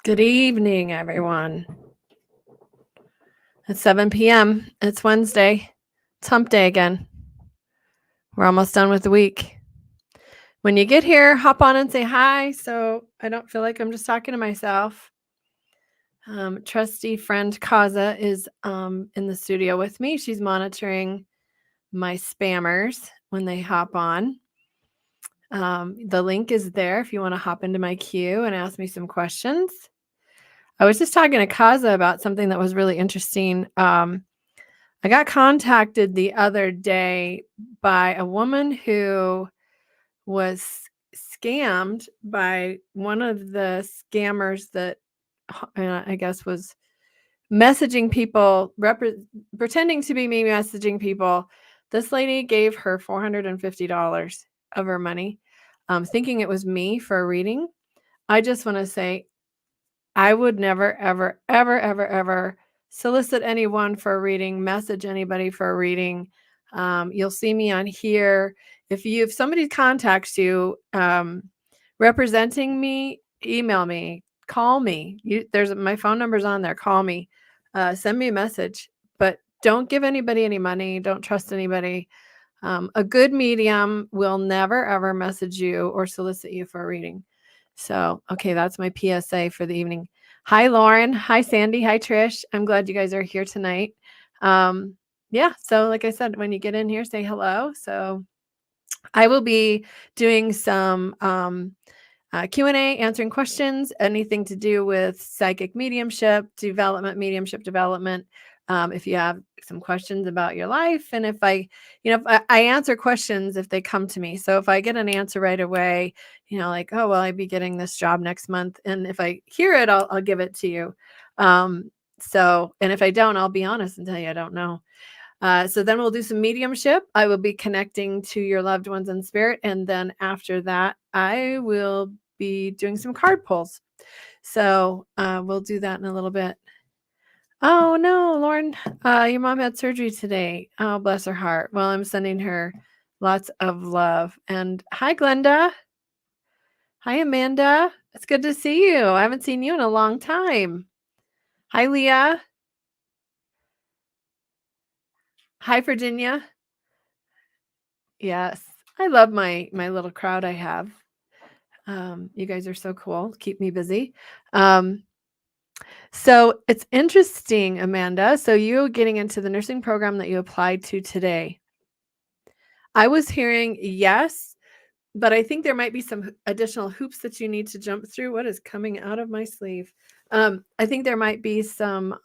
Good evening, everyone. It's 7 p.m. It's Wednesday. It's hump day again. We're almost done with the week. When you get here, hop on and say hi so I don't feel like I'm just talking to myself. Trusty friend Kaza is in the studio with me. She's monitoring my spammers when they hop on. The link is there if you want to hop into my queue and ask me some questions. I was just talking to Kaza about something that was really interesting. I got contacted the other day by a woman who was scammed by one of the scammers that I guess was messaging people, pretending to be me messaging people. This lady gave her $450 of her money, thinking it was me for a reading. I just want to say I would never, ever, ever, ever, ever solicit anyone for a reading, message anybody for a reading. You'll see me on here. If somebody contacts you representing me, email me, call me. There's my phone number's on there. Call me, send me a message, but don't give anybody any money. Don't trust anybody. A good medium will never ever message you or solicit you for a reading. So, okay, that's my PSA for the evening. Hi, Lauren. Hi, Sandy. Hi, Trish. I'm glad you guys are here tonight. Yeah, so like I said, when you get in here, say hello. So I will be doing some Q&A, answering questions, anything to do with psychic mediumship development. If you have some questions about your life, and if I answer questions if they come to me. So if I get an answer right away, like, oh, well, I'd be getting this job next month. And if I hear it, I'll give it to you. And if I don't, I'll be honest and tell you I don't know. So then we'll do some mediumship. I will be connecting to your loved ones in spirit. And then after that, I will be doing some card pulls. So we'll do that in a little bit. Oh, no, Lauren, your mom had surgery today. Oh, bless her heart. Well, I'm sending her lots of love. And hi, Glenda. Hi, Amanda. It's good to see you. I haven't seen you in a long time. Hi, Leah. Hi, Virginia. Yes, I love my little crowd I have. You guys are so cool. Keep me busy. So it's interesting, Amanda. So you getting into the nursing program that you applied to today. I was hearing yes, but I think there might be some additional hoops that you need to jump through. What is coming out of my sleeve? I think there might be some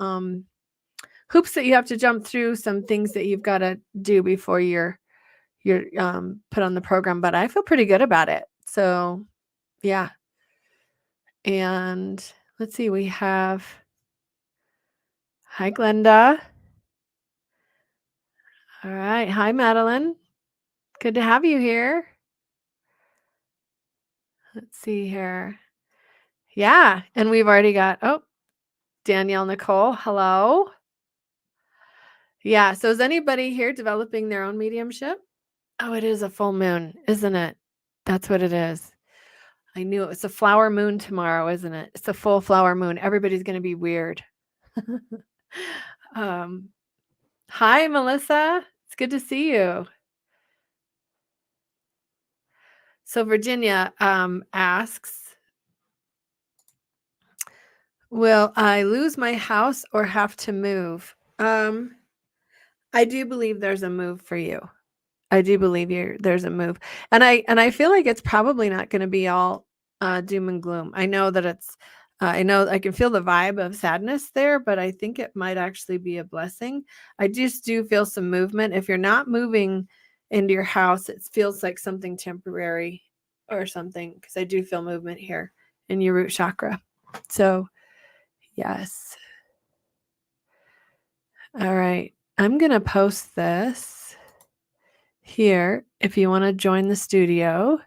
hoops that you have to jump through, some things that you've got to do before you're put on the program, but I feel pretty good about it. So yeah. And let's see, we have hi, Glenda. All right. Hi, Madeline. Good to have you here. Let's see here. Yeah. And we've already got, Danielle Nicole. Hello. Yeah. So is anybody here developing their own mediumship? Oh, it is a full moon, isn't it? That's what it is. I knew it was a flower moon tomorrow, isn't it? It's a full flower moon. Everybody's going to be weird. Hi, Melissa. It's good to see you. So Virginia asks, will I lose my house or have to move? I do believe there's a move for you. I do believe there's a move. And I feel like it's probably not going to be all doom and gloom. I know that it's I know I can feel the vibe of sadness there, but I think it might actually be a blessing. I just do feel some movement. If you're not moving into your house, it feels like something temporary or something, because I do feel movement here in your root chakra. So, yes. All right. I'm going to post this here if you want to join the studio.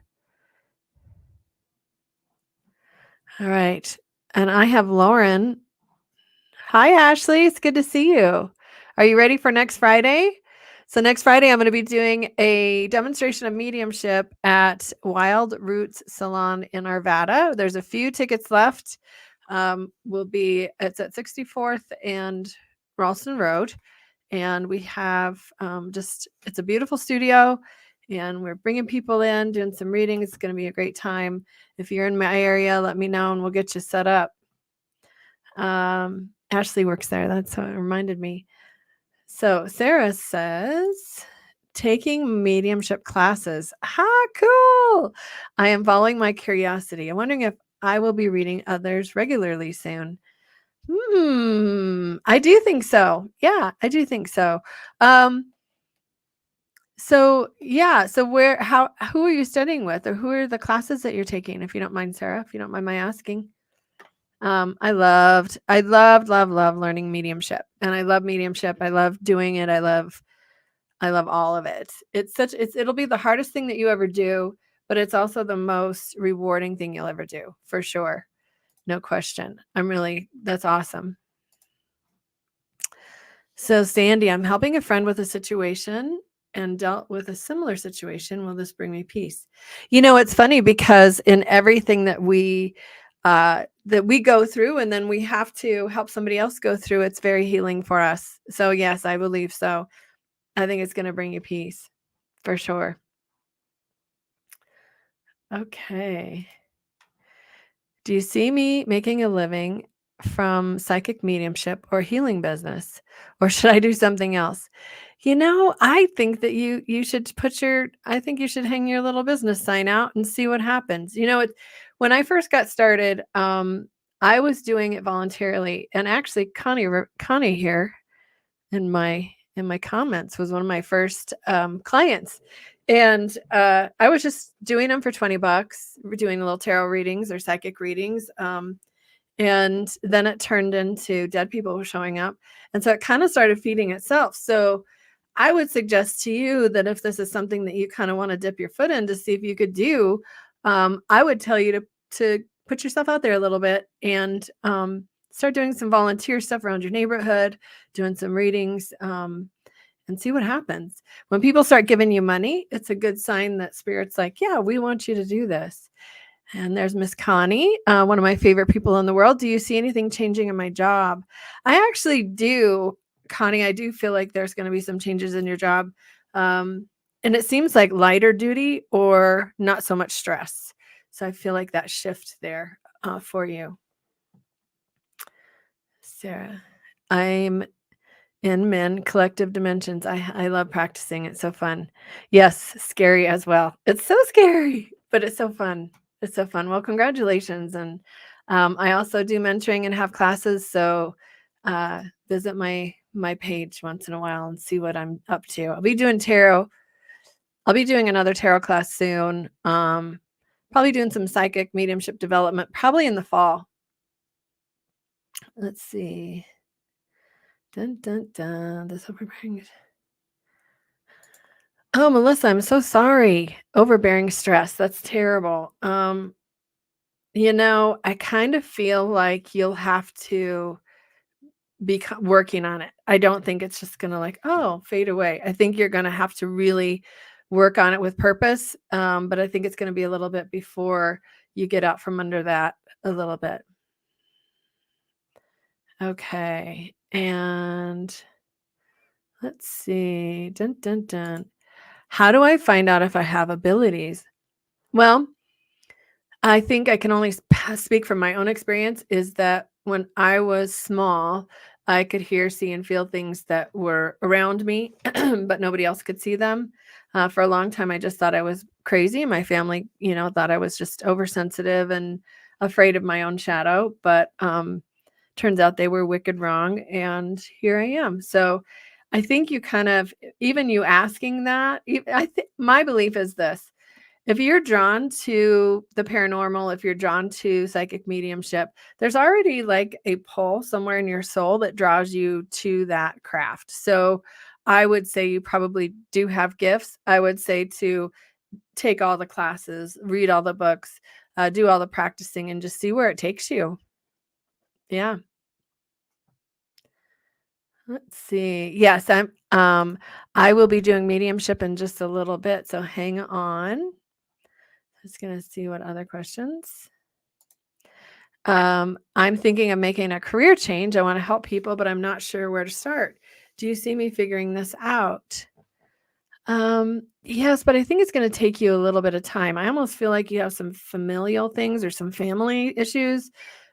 All right. And I have Lauren. Hi, Ashley. It's good to see you. Are you ready for next Friday? So next Friday, I'm going to be doing a demonstration of mediumship at Wild Roots Salon in Arvada. There's a few tickets left. It's at 64th and Ralston Road. And we have it's a beautiful studio, and we're bringing people in, doing some reading. It's going to be a great time. If you're in my area, let me know and we'll get you set up. Ashley works there. That's what reminded me. So Sarah says, taking mediumship classes. Cool. I am following my curiosity. I'm wondering if I will be reading others regularly soon. I do think so. Yeah, I do think so. So who are you studying with, or who are the classes that you're taking, if you don't mind, Sarah, if you don't mind my asking? I loved learning mediumship, and I love mediumship. I love doing it. I love all of it. It'll be the hardest thing that you ever do, but it's also the most rewarding thing you'll ever do, for sure. No question. That's awesome. So Sandy, I'm helping a friend with a situation and dealt with a similar situation. Will this bring me peace? It's funny because in everything that we go through, and then we have to help somebody else go through, it's very healing for us. So yes, I believe so. I think it's going to bring you peace, for sure. Okay. Do you see me making a living from psychic mediumship or healing business, or should I do something else? I think that you should I think you should hang your little business sign out and see what happens. When I first got started, I was doing it voluntarily, and actually Connie here in my comments was one of my first clients. And I was just doing them for $20. We're doing little tarot readings or psychic readings. And then it turned into dead people showing up. And so it kind of started feeding itself. So I would suggest to you that if this is something that you kind of want to dip your foot in to see if you could do, I would tell you to put yourself out there a little bit and start doing some volunteer stuff around your neighborhood, doing some readings, and see what happens. When people start giving you money, it's a good sign that Spirit's like, yeah, we want you to do this. And there's Miss Connie, one of my favorite people in the world. Do you see anything changing in my job? I actually do, Connie. I do feel like there's going to be some changes in your job. And it seems like lighter duty or not so much stress. So I feel like that shift there for you. Sarah, I'm in Men Collective Dimensions. I love practicing. It's so fun. Yes, scary as well. It's so scary, but it's so fun. It's so fun. Well, congratulations. And I also do mentoring and have classes. So visit my page once in a while and see what I'm up to. I'll be doing tarot. I'll be doing another tarot class soon. Probably doing some psychic mediumship development, probably in the fall. Let's see. Dun, dun, dun. This overbearing. Oh, Melissa, I'm so sorry. Overbearing stress. That's terrible. I kind of feel like you'll have to be working on it. I don't think it's just going to fade away. I think you're going to have to really work on it with purpose. But I think it's going to be a little bit before you get out from under that a little bit. Okay. And let's see. Dun, dun, dun. How do I find out if I have abilities? Well, I think I can only speak from my own experience, is that when I was small, I could hear, see, and feel things that were around me, but nobody else could see them. For a long time, I just thought I was crazy. My family, thought I was just oversensitive and afraid of my own shadow. But turns out they were wicked wrong. And here I am. So I think you kind of, even you asking that, my belief is this. If you're drawn to the paranormal, if you're drawn to psychic mediumship, there's already like a pull somewhere in your soul that draws you to that craft. So I would say you probably do have gifts. I would say to take all the classes, read all the books, do all the practicing, and just see where it takes you. Yeah. Let's see. Yes, I will be doing mediumship in just a little bit, so hang on. Just going to see what other questions. I'm thinking of making a career change. I want to help people, but I'm not sure where to start. Do you see me figuring this out? Yes, but I think it's going to take you a little bit of time. I almost feel like you have some familial things or some family issues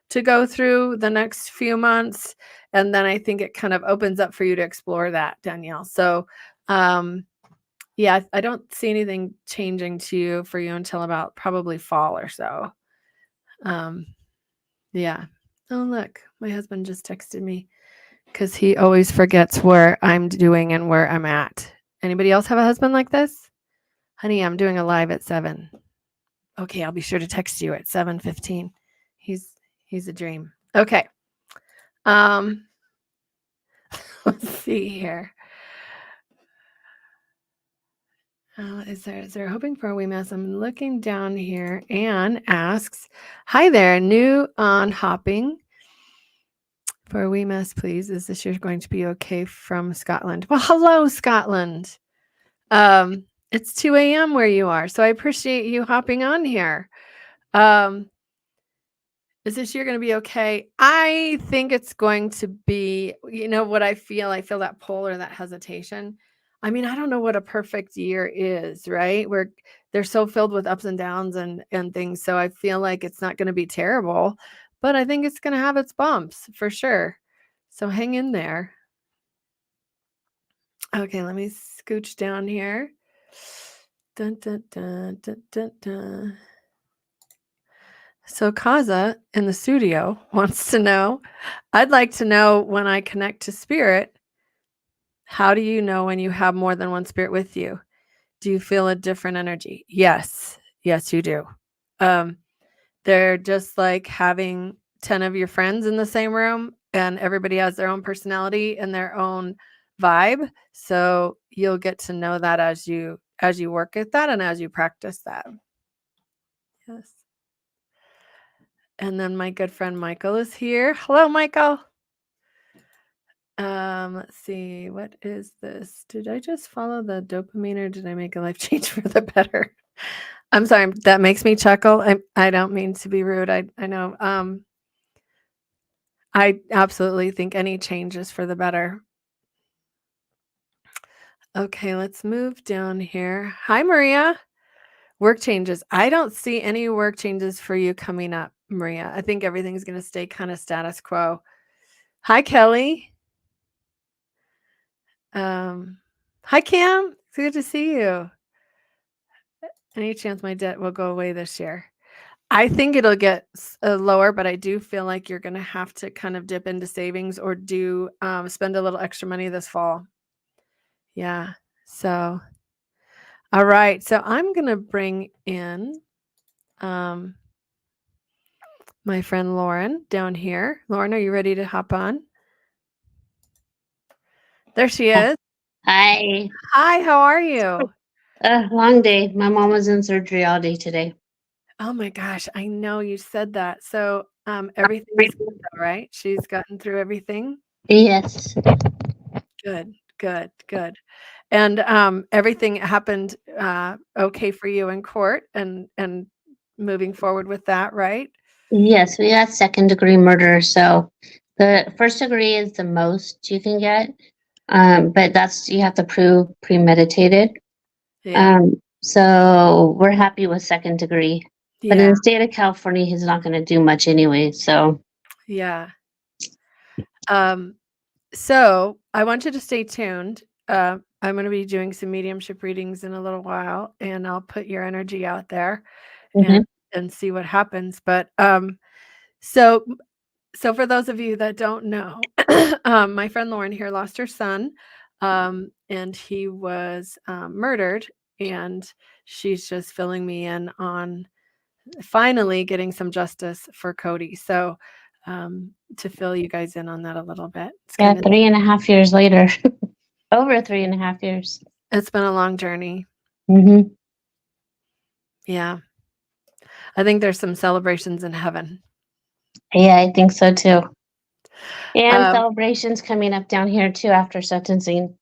to go through the next few months. And then I think it kind of opens up for you to explore that, Danielle. So, yeah, I don't see anything changing to you for you until about probably fall or so. Um, yeah. Oh, look, my husband just texted me because he always forgets where I'm doing and where I'm at. Anybody else have a husband like this? Honey, I'm doing a live at 7. Okay, I'll be sure to text you at 7:15. He's he's a dream. Okay. Um, let's see here. Is there hoping for a wee mess? I'm looking down here. Anne asks, "Hi there, new on hopping for a wee mess, please. Is this year going to be okay from Scotland?" Well, hello, Scotland. It's 2 a.m. where you are, so I appreciate you hopping on here. Um, Is this year gonna be okay? I think it's going to be, what I feel? I feel that pull or that hesitation. I mean, I don't know what a perfect year is, right? They're so filled with ups and downs and things. So I feel like it's not gonna be terrible, but I think it's gonna have its bumps for sure. So hang in there. Okay, let me scooch down here. Dun, dun, dun, dun, dun, dun. So Kaza in the studio wants to know, I'd like to know when I connect to spirit, how do you know when you have more than one spirit with you? Do you feel a different energy? Yes. Yes, you do. Um, they're just like having 10 of your friends in the same room and everybody has their own personality and their own vibe. So you'll get to know that as you work at that and as you practice that. Yes. And then my good friend Michael is here. Hello, Michael. Let's see. What is this? Did I just follow the dopamine or did I make a life change for the better? I'm sorry. That makes me chuckle. I don't mean to be rude. I know. I absolutely think any change is for the better. Okay, let's move down here. Hi, Maria. Work changes. I don't see any work changes for you coming up, Maria. I think everything's going to stay kind of status quo. Hi, Kelly. Hi, Cam. It's good to see you. Any chance my debt will go away this year? I think it'll get lower, but I do feel like you're going to have to kind of dip into savings or spend a little extra money this fall. Yeah. So, all right. So I'm going to bring in um, my friend Lauren down here. Lauren, are you ready to hop on? There she is. Hi. Hi, how are you? Long day. My mom was in surgery all day today. Oh my gosh, I know you said that. So, everything is good though, right? She's gotten through everything? Yes. Good, good, good. And, everything happened, okay for you in court and moving forward with that, right? Yes, we got second degree murder. So the first degree is the most you can get. But that's you have to prove premeditated. Yeah. So we're happy with second degree. But in Yeah, the state of California, he's not gonna do much anyway. So yeah. Um, so I want you to stay tuned. I'm gonna be doing some mediumship readings in a little while, and I'll put your energy out there and mhm. and see what happens. But, so So for those of you that don't know, my friend Lauren here lost her son, and he was murdered, and she's just filling me in on finally getting some justice for Cody. So to fill you guys in on that a little bit, Yeah, 3.5 years later. Over 3.5 years. it's been a long journey. Hmm. Yeah, I think there's some celebrations in heaven. Yeah, I think so too. And Um, celebrations coming up down here too after sentencing.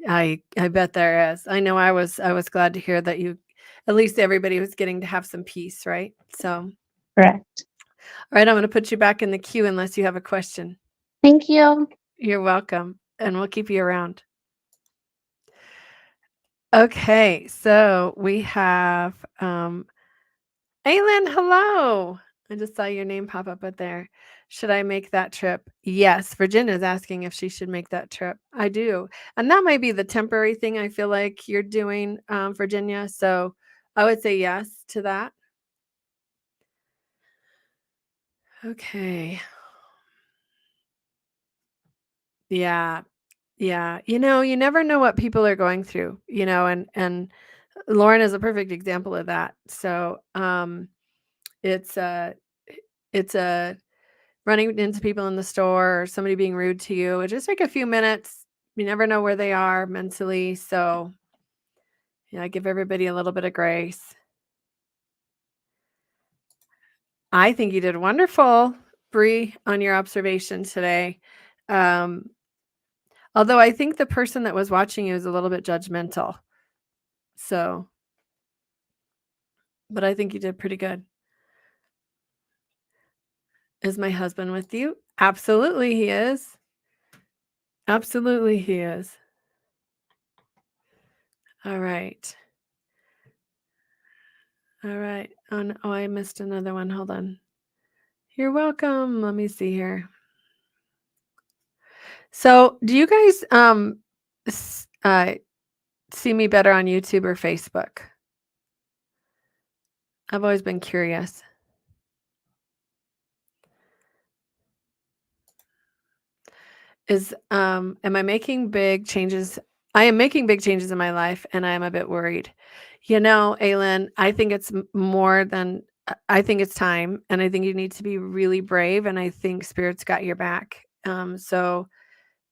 I bet there is. I know I was glad to hear that you at least everybody was getting to have some peace, right? So, Correct. right, I'm going to put you back in the queue unless you have a question. Thank you. You're welcome, and we'll keep you around. Okay, so we have Aylin, hello. I just saw your name pop up there. Should I make that trip? Yes, Virginia's asking if she should make that trip. I do. And that might be the temporary thing I feel like you're doing, Virginia. So I would say yes to that. Okay. Yeah. Yeah. You never know what people are going through, and Lauren is a perfect example of that. So, it's it's running into people in the store or somebody being rude to you. It just take a few minutes. You never know where they are mentally. So, I give everybody a little bit of grace. I think you did wonderful, Bree, on your observation today. Um, although I think the person that was watching you is a little bit judgmental. So, but I think you did pretty good. Is my husband with you? Absolutely, he is. Absolutely, he is. All right. All right. Oh, no, I missed another one. Hold on. You're welcome. Let me see here. So, do you guys see me better on YouTube or Facebook? I've always been curious. Am I making big changes? I am making big changes in my life, and I am a bit worried. Aylin, I think it's more than I think it's time, and I think you need to be really brave, and I think Spirit's got your back. So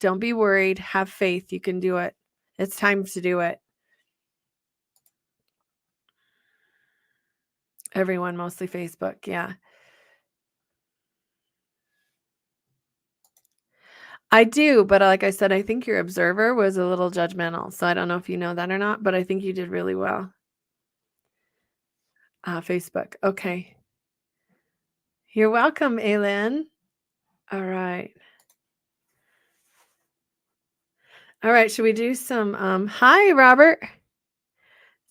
don't be worried. Have faith. You can do it. It's time to do it. Everyone, mostly Facebook. Yeah. I do, but like I said, I think your observer was a little judgmental. So I don't know if you know that or not, but I think you did really well. Facebook. Okay. You're welcome, Aylin. All right. All right. Should we do some hi, Robert.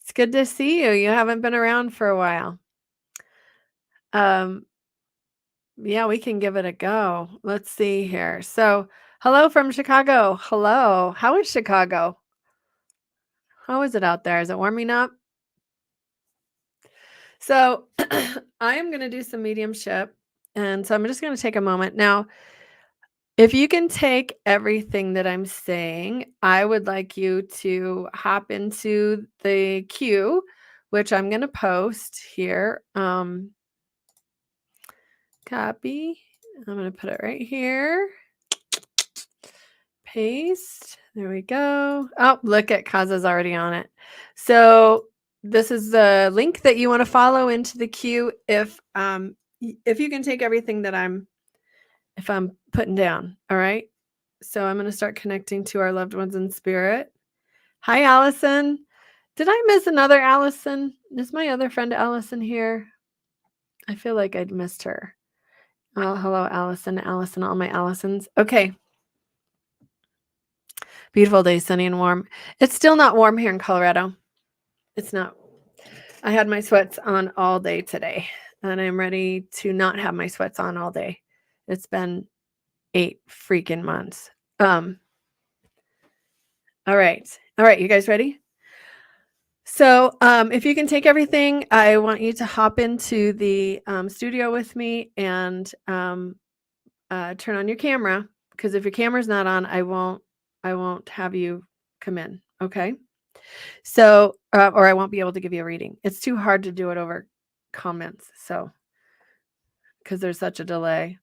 It's good to see you. You haven't been around for a while. Yeah, we can give it a go. Let's see here. So, hello from Chicago. Hello. How is Chicago? How is it out there? Is it warming up? So, I am going to do some mediumship. And so I'm just going to take a moment. Now, if you can take everything that I'm saying, I would like you to hop into the queue, which I'm going to post here. Copy. I'm going to put it right here. Paste. There we go. Oh, look at Kaza's already on it. So this is the link that you want to follow into the queue if you can take everything that I'm putting down. All right. So I'm going to start connecting to our loved ones in spirit. Hi, Allison. Did I miss another Allison? Is my other friend Allison here? I feel like I'd missed her. Oh, hello, Allison, all my Allisons. Okay. Beautiful day, sunny and warm. It's still not warm here in Colorado. It's not. I had my sweats on all day today, and I'm ready to not have my sweats on all day. It's been 8 freaking months. All right. You guys ready? So, if you can take everything, I want you to hop into the studio with me and turn on your camera, because if your camera's not on, I won't have you come in. Okay. So, or I won't be able to give you a reading. It's too hard to do it over comments. So, because there's such a delay.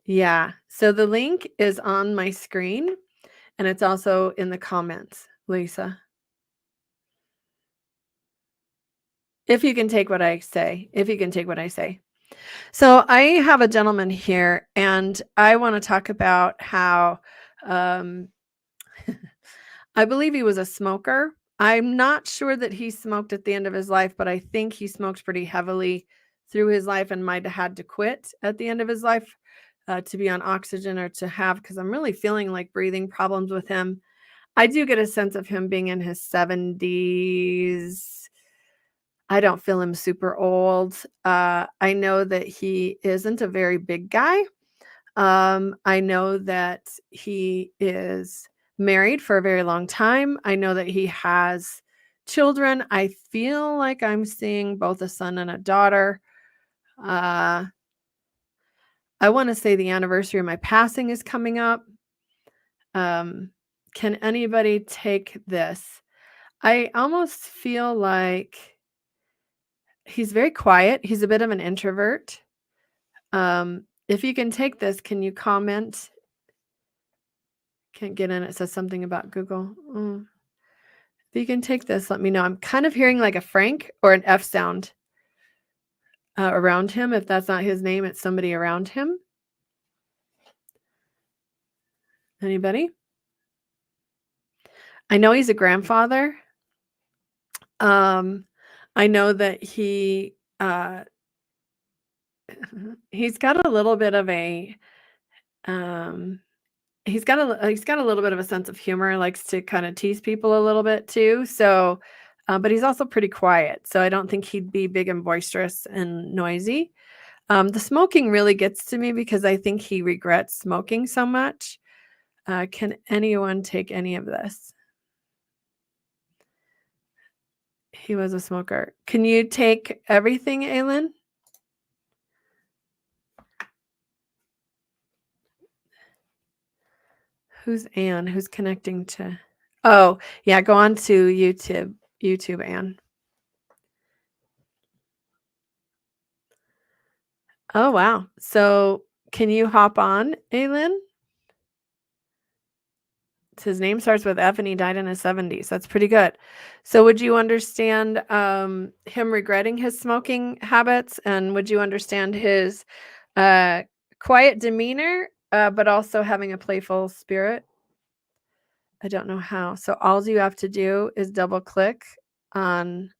Yeah. So the link is on my screen and it's also in the comments, Lisa. If you can take what I say. So I have a gentleman here and I want to talk about how I believe he was a smoker. I'm not sure that he smoked at the end of his life, but I think he smoked pretty heavily through his life and might have had to quit at the end of his life to be on oxygen or to have, because I'm really feeling like breathing problems with him. I do get a sense of him being in his 70s. I don't feel him super old. I know that he isn't a very big guy. I know that he is married for a very long time. I know that he has children. I feel like I'm seeing both a son and a daughter. Uh, I want to say the anniversary of my passing is coming up. Um, can anybody take this? I almost feel like he's very quiet. He's a bit of an introvert. If you can take this, can you comment? Can't get in. It says something about Google. If you can take this, let me know. I'm kind of hearing like a Frank or an F sound around him. If that's not his name, it's somebody around him. Anybody? I know he's a grandfather. I know that he's got a little bit of a he's got a little bit of a sense of humor, likes to kind of tease people a little bit too. So, but he's also pretty quiet. So I don't think he'd be big and boisterous and noisy. The smoking really gets to me because I think he regrets smoking so much. Can anyone take any of this? He was a smoker. Can you take everything, Aylin? Who's Anne? Who's connecting to? Oh, yeah, go on to YouTube. YouTube, Anne. Oh, wow. So can you hop on, Aylin? His name starts with F and he died in his 70s. That's pretty good. So would you understand him regretting his smoking habits? And would you understand his quiet demeanor, but also having a playful spirit? I don't know how. So all you have to do is double click on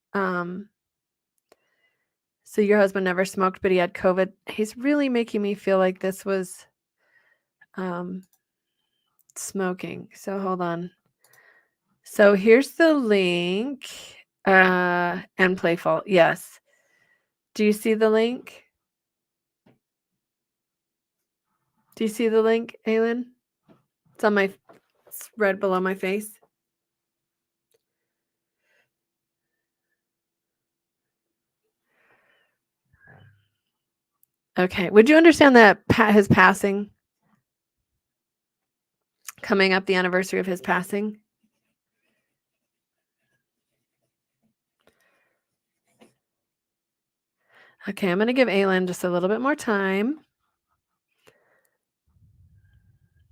so your husband never smoked, but he had COVID. He's really making me feel like this was smoking. So hold on. So here's the link. And playful. Yes. Do you see the link? Do you see the link, Aylin? It's on it's right below my face. Okay. Would you understand that his passing? Coming up, the anniversary of his passing? Okay, I'm going to give Aylin just a little bit more time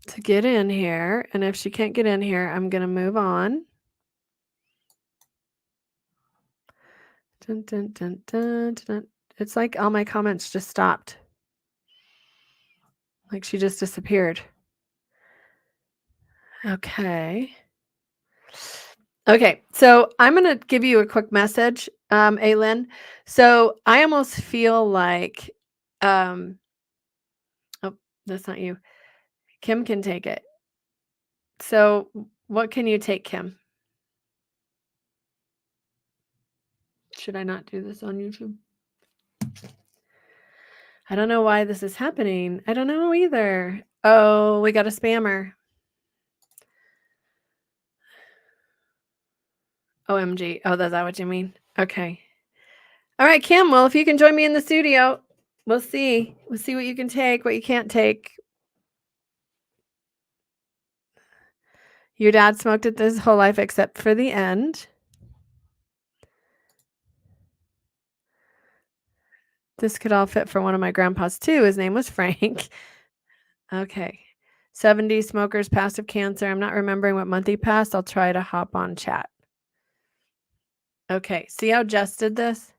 to get in here. And if she can't get in here, I'm going to move on. Dun, dun, dun, dun, dun. It's like all my comments just stopped. Like she just disappeared. Okay. Okay, so I'm going to give you a quick message, Aylin. So I almost feel like, oh, that's not you. Kim can take it. So what can you take, Kim? Should I not do this on YouTube? I don't know why this is happening. I don't know either. Oh, we got a spammer. OMG. Oh, that's that what you mean? Okay. All right, Kim. Well, if you can join me in the studio, we'll see. We'll see what you can take, what you can't take. Your dad smoked it his whole life except for the end. This could all fit for one of my grandpas too. His name was Frank. Okay. 70 smokers, passive cancer. I'm not remembering what month he passed. I'll try to hop on chat. Okay. See how Jess did this?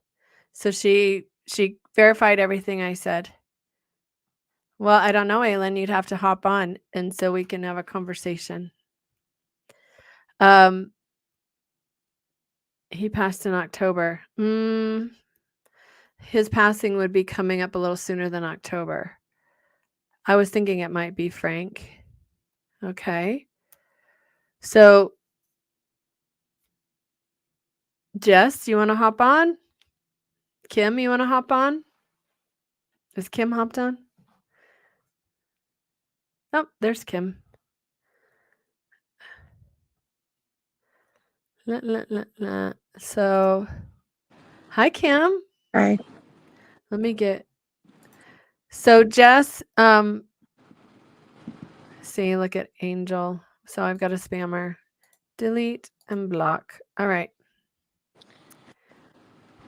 So she verified everything I said. Well, I don't know, Aylin. You'd have to hop on and so we can have a conversation. He passed in October. His passing would be coming up a little sooner than October. I was thinking it might be Frank. Okay. So, Jess, you want to hop on? Kim, you want to hop on? Is Kim hopped on? Oh, there's Kim. So, hi, Kim. Hi. Let me get. So, Jess, see, look at Angel. So I've got a spammer. Delete and block. All right.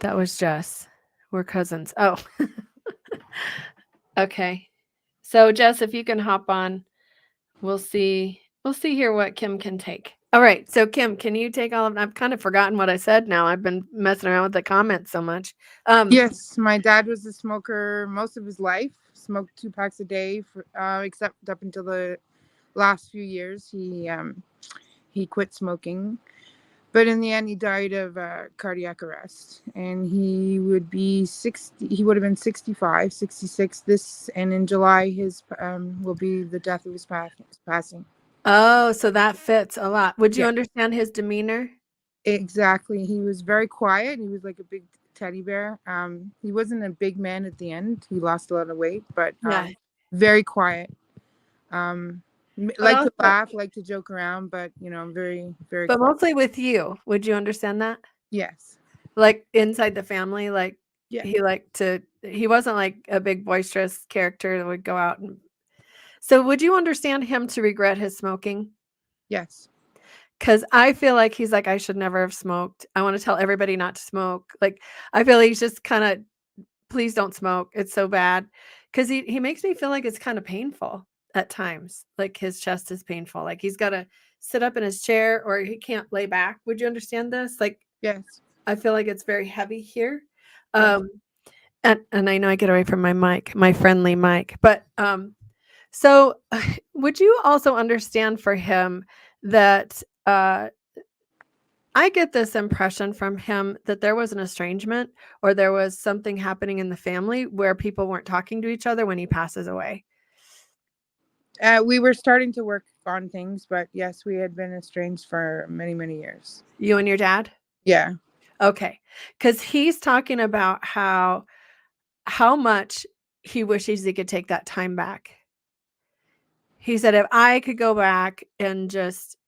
That was Jess. We're cousins. Oh. Okay. So Jess, if you can hop on, we'll see here what Kim can take. All right. So Kim, can you take all of I've kind of forgotten what I said now. I've been messing around with the comments so much. Yes, my dad was a smoker most of his life. Smoked 2 packs a day, except up until the last few years. He quit smoking, but in the end, he died of cardiac arrest. And he would be 60. He would have been 65, 66. And in July, his will be the death of his passing. Oh, so that fits a lot. Would you Yeah. understand his demeanor? Exactly. He was very quiet. He was like a big teddy bear. He wasn't a big man at the end. He lost a lot of weight, but Yeah. very quiet. Like to also, laugh, like to joke around, but very, very but quiet. mostly with you. Would you understand that? Yes. Like inside the family, like Yeah. he wasn't like a big boisterous character that would go out and so would you understand him to regret his smoking? Yes. Because I feel like he's like, I should never have smoked. I want to tell everybody not to smoke. Like, I feel like he's just kind of, please don't smoke. It's so bad. Because he makes me feel like it's kind of painful at times. Like his chest is painful. Like he's got to sit up in his chair or he can't lay back. Would you understand this? Like, Yes. I feel like it's very heavy here. Yes. And I know I get away from my mic, my friendly mic, but so would you also understand for him that I get this impression from him that there was an estrangement or there was something happening in the family where people weren't talking to each other when he passes away? We were starting to work on things, but yes, we had been estranged for many, many years. You and your dad? Yeah. Okay. Because he's talking about how much he wishes he could take that time back. He said, if I could go back and just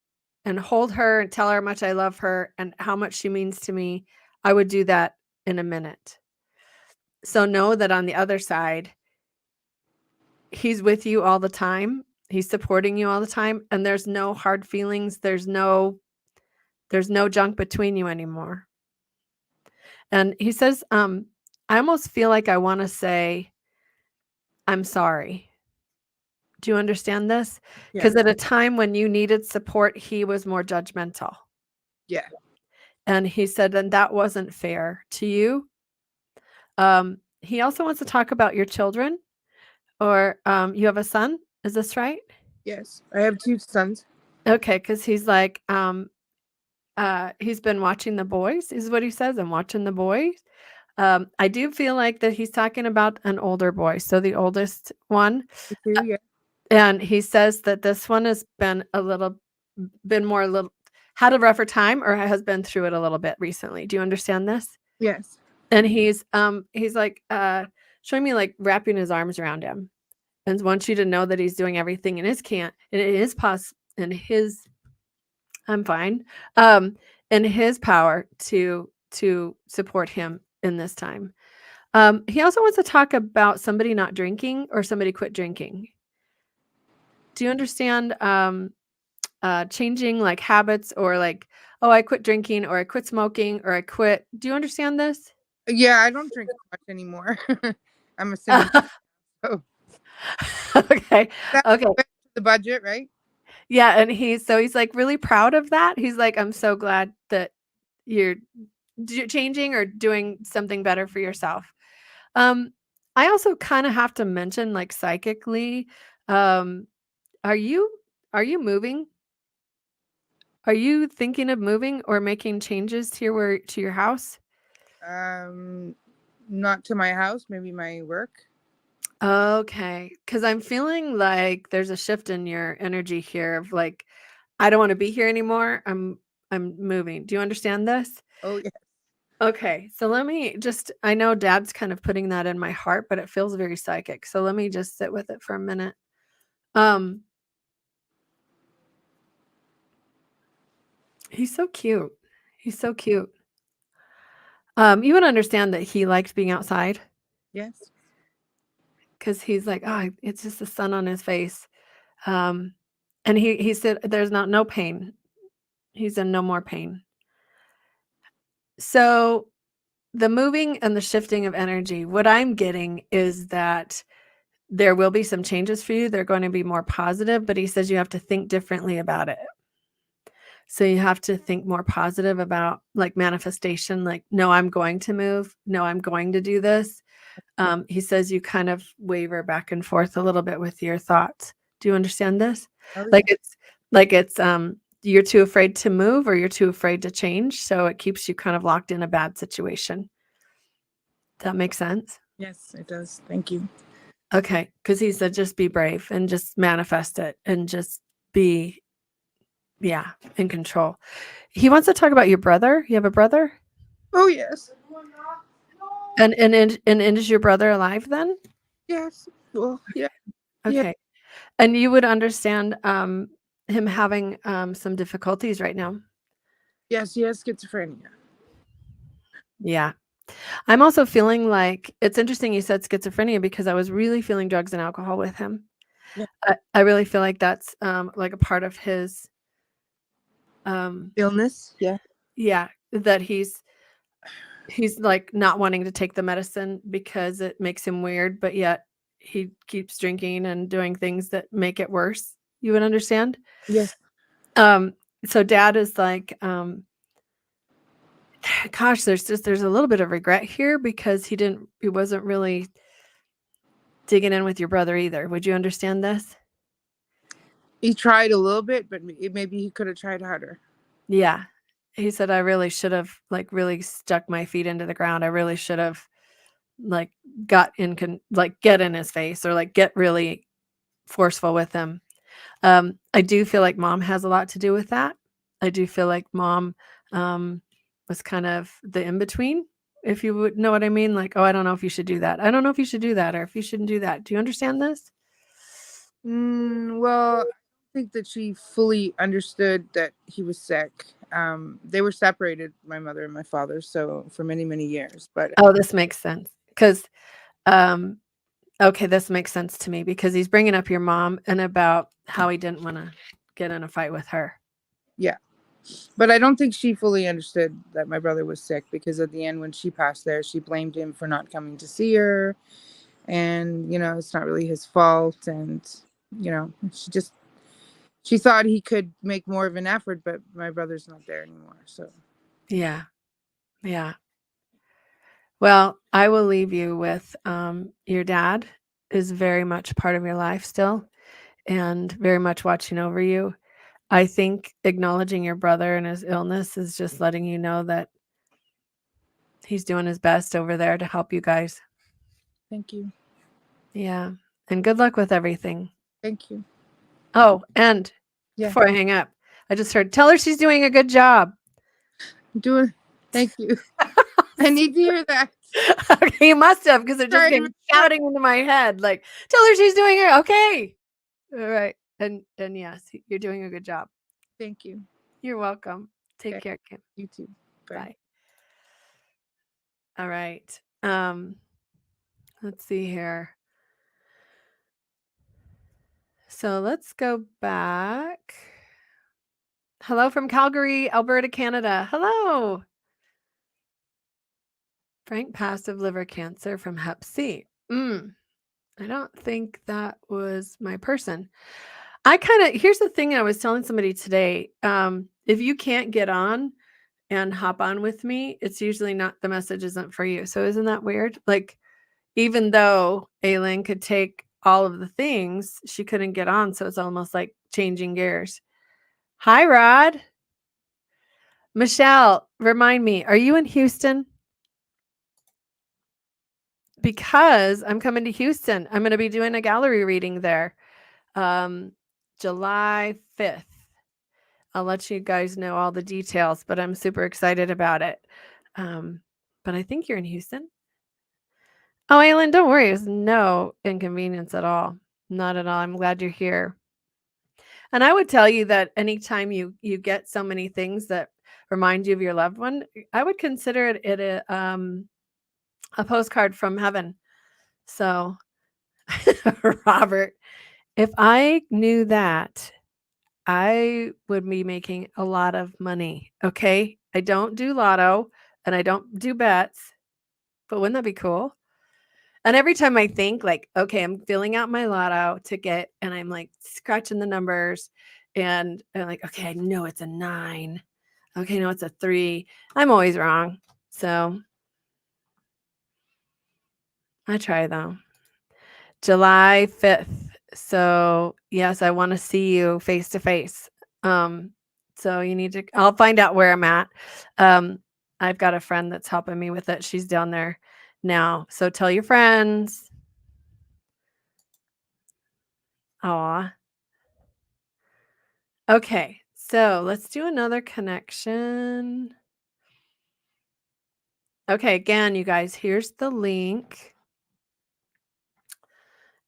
and hold her and tell her how much I love her and how much she means to me, I would do that in a minute. So know that on the other side, he's with you all the time. He's supporting you all the time. And there's no hard feelings. There's no junk between you anymore. And he says, I almost feel like I want to say, I'm sorry. Do you understand this? Because Yeah. at a time when you needed support, he was more judgmental. Yeah. And he said, and that wasn't fair to you. He also wants to talk about your children or you have a son. Is this right? Yes. I have 2 sons. Okay. Cause he's like, he's been watching The Boys is what he says. I'm watching The Boys. I do feel like that he's talking about an older boy. So the oldest one, Me too. Yeah. and he says that this one has been had a rougher time or has been through it a little bit recently. Do you understand this? Yes. And he's like showing me like wrapping his arms around him and wants you to know that he's doing everything in his I'm fine in his power to support him in this time. He also wants to talk about somebody not drinking or somebody quit drinking. Do you understand changing like habits or like, oh, I quit drinking or I quit smoking or I quit. Do you understand this? Yeah, I don't drink much anymore. I'm a single. So Okay. that's Okay. the budget, right? Yeah. And he's like really proud of that. He's like, I'm so glad that you're changing or doing something better for yourself. Um, I also kind of have to mention like psychically, um, are you moving? Are you thinking of moving or making changes to your house? Not to my house, maybe my work. Okay, because I'm feeling like there's a shift in your energy here of like, I don't want to be here anymore. I'm moving. Do you understand this? Oh yeah. Okay, so let me just, I know dad's kind of putting that in my heart, but it feels very psychic. So let me just sit with it for a minute. Um, he's so cute. He's so cute. You would understand that he liked being outside Yes. because he's like, oh, it's just the sun on his face. Um, and he said there's no pain. He's in no more pain. So the moving and the shifting of energy, what I'm getting is that there will be some changes for you. They're going to be more positive, but he says you have to think differently about it. So you have to think more positive about like manifestation, like, no, I'm going to move. No, I'm going to do this. He says you kind of waver back and forth a little bit with your thoughts. Do you understand this? Oh Like yeah. it's you're too afraid to move or you're too afraid to change. So it keeps you kind of locked in a bad situation. Does that make sense? Yes, it does. Thank you. Okay. Because he said just be brave and just manifest it and just be, yeah, in control. He wants to talk about your brother. You have a brother? Oh yes. And is your brother alive then? Yes. Well, yeah. Yeah. Okay. And you would understand him having some difficulties right now. Yes, he has schizophrenia. Yeah. I'm also feeling like it's interesting you said schizophrenia because I was really feeling drugs and alcohol with him. Yeah. I really feel like that's like a part of his Illness. Yeah. yeah, that he's like not wanting to take the medicine because it makes him weird, but yet he keeps drinking and doing things that make it worse. You would understand? Yes. Um, so dad is like, gosh, there's a little bit of regret here because he wasn't really digging in with your brother either. Would you understand this? He tried a little bit, but maybe he could have tried harder. Yeah. He said, I really should have like really stuck my feet into the ground. I really should have like get in his face or like get really forceful with him. I do feel like mom has a lot to do with that. I do feel like mom was kind of the in between, if you would know what I mean. Like, oh, I don't know if you should do that. I don't know if you should do that or if you shouldn't do that. Do you understand this? Well, I don't think that she fully understood that he was sick. They were separated, my mother and my father, so for many, many years. But Oh, this makes sense. Because, um, okay, this makes sense to me because he's bringing up your mom and about how he didn't want to get in a fight with her. yeah, but I don't think she fully understood that my brother was sick because at the end, when she passed there, she blamed him for not coming to see her, and it's not really his fault, and she thought he could make more of an effort, but my brother's not there anymore. So Yeah. Yeah. Well, I will leave you with your dad is very much part of your life still and very much watching over you. I think acknowledging your brother and his illness is just letting you know that he's doing his best over there to help you guys. thank you. Yeah. And good luck with everything. Thank you. Oh, and Yeah. before I hang up, I just heard tell her she's doing a good job. Thank you. I need to hear that. Okay, you must have because it just Sorry. came shouting into my head. Like, tell her she's doing it. Okay. All right. And yes, you're doing a good job. Thank you. You're welcome. Take Okay. care, Kim. You too. Bye. All right. Let's see here. So let's go back. Hello from Calgary, Alberta, Canada. Hello. Frank passed of liver cancer from Hep C. I don't think that was my person. Here's the thing I was telling somebody today. If you can't get on and hop on with me, it's usually not the message isn't for you. So isn't that weird? Like, even though Aileen could take all of the things, she couldn't get on. So it's almost like changing gears. Hi, Rod. Michelle, remind me, are you in Houston? Because I'm coming to Houston. I'm going to be doing a gallery reading there, July 5th. I'll let you guys know all the details, but I'm super excited about it. But I think you're in Houston. Oh, Aylin, don't worry. It's no inconvenience at all. Not at all. I'm glad you're here. And I would tell you that anytime you get so many things that remind you of your loved one, I would consider it a postcard from heaven. So, Robert, if I knew that, I would be making a lot of money. Okay. I don't do lotto and I don't do bets, but wouldn't that be cool? And every time I think, like, okay, I'm filling out my lotto ticket and I'm like scratching the numbers and I'm like, okay, I know it's a 9. Okay, no, it's a 3. I'm always wrong. So I try though. July 5th. So yes, I want to see you face to face. So you need to, I'll find out where I'm at. I've got a friend that's helping me with it. She's down there now. So tell your friends. Aw. Okay, so let's do another connection. Okay, again, you guys, here's the link.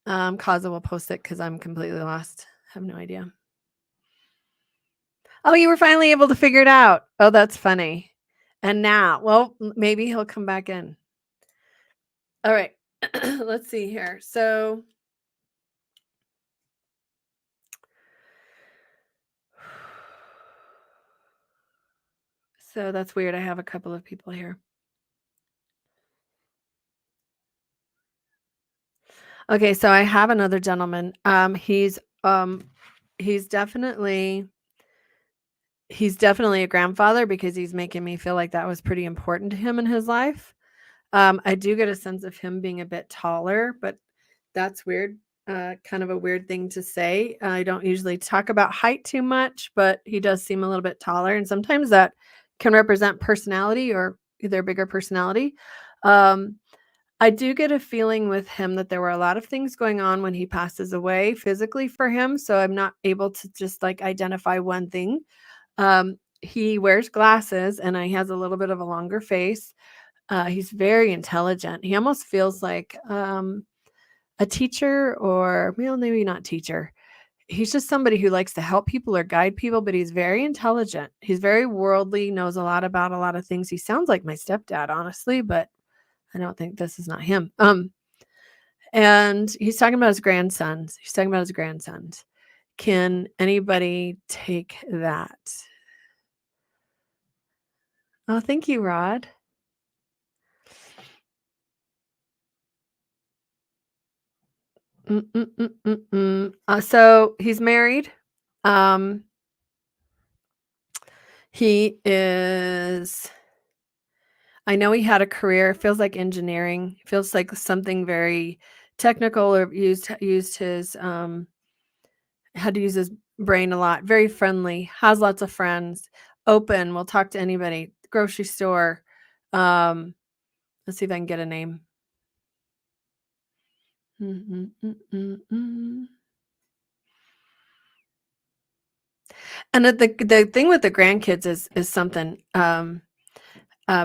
Kaza will post it because I'm completely lost. I have no idea. Oh, you were finally able to figure it out. Oh, that's funny. And now, well, maybe he'll come back in. All right, let's see here. So that's weird. I have a couple of people here. Okay, so I have another gentleman. He's definitely a grandfather because he's making me feel like that was pretty important to him in his life. I do get a sense of him being a bit taller, but that's weird. Kind of a weird thing to say. I don't usually talk about height too much, but he does seem a little bit taller, and sometimes that can represent personality or their bigger personality. I do get a feeling with him that there were a lot of things going on when he passes away physically for him, so I'm not able to just like identify one thing. He wears glasses and he has a little bit of a longer face. He's very intelligent. He almost feels like a teacher, or well, maybe not teacher. He's just somebody who likes to help people or guide people, but he's very intelligent. He's very worldly, knows a lot about a lot of things. He sounds like my stepdad, honestly, but I don't think this is not him. And he's talking about his grandsons. Can anybody take that? Oh, thank you, Rod. So he's married. He is, I know he had a career, feels like engineering, feels like something very technical, or used his had to use his brain a lot. Very friendly, has lots of friends, open, will talk to anybody. Grocery store. Let's see if I can get a name. And the thing with the grandkids is something,